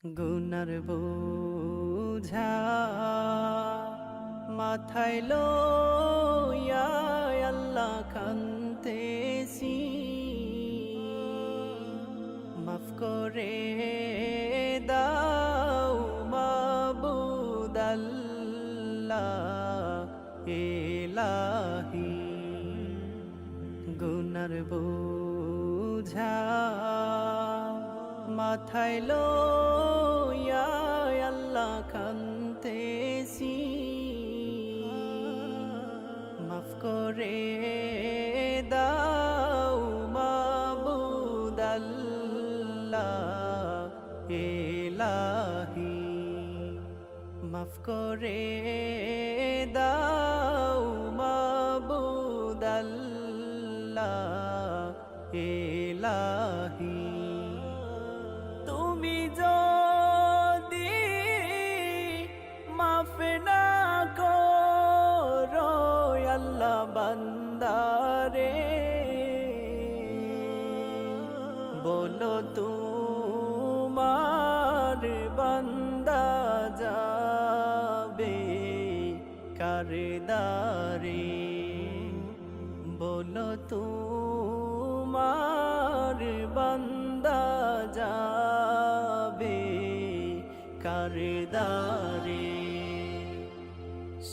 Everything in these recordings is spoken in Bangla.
গুনার বোঝা মাথায় লইয়া আল্লাহ কান্তেছি, মাফ করে দাও মাবুদ আল্লাহ ইলাহি। গুনার বোঝা মাথায় লইয়া আল্লাহ কান্তেছি, মাফ করে দাও মাবুদ আল্লাহ ইলাহি। মাফ করে দাও মাবুদ আল্লাহ ইলাহি। তুমি যদি মাফ না করো আল্লাহ বান্দারে, বলো তোমার বান্দা যাবে কার দারে, বলো তোমার বান্দা যাবে কার দারে।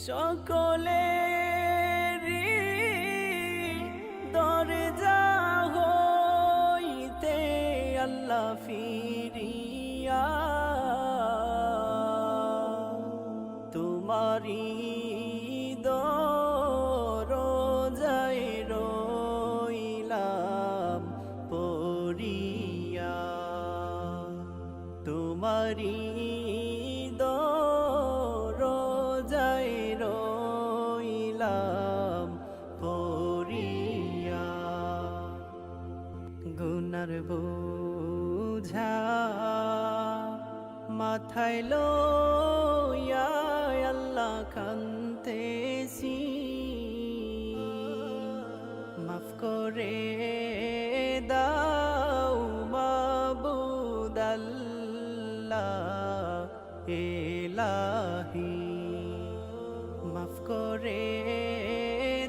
সকলেরই দরজা হইতে আল্লাহ ফিরিয়া তোমারি দরজায় রইলাম পড়িয়া, তোমারি দরজায় রইলাম পড়িয়া। গুনার বোঝা মাথায় লইয়া আল্লাহ কান্তেছি, মাফ করে দাও মাবুদ আল্লাহ ইলাহি। মাফ করে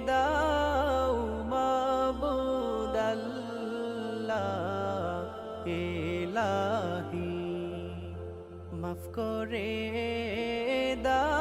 দাও মাবুদ আল্লাহ ইলাহি। মাফ করে দাও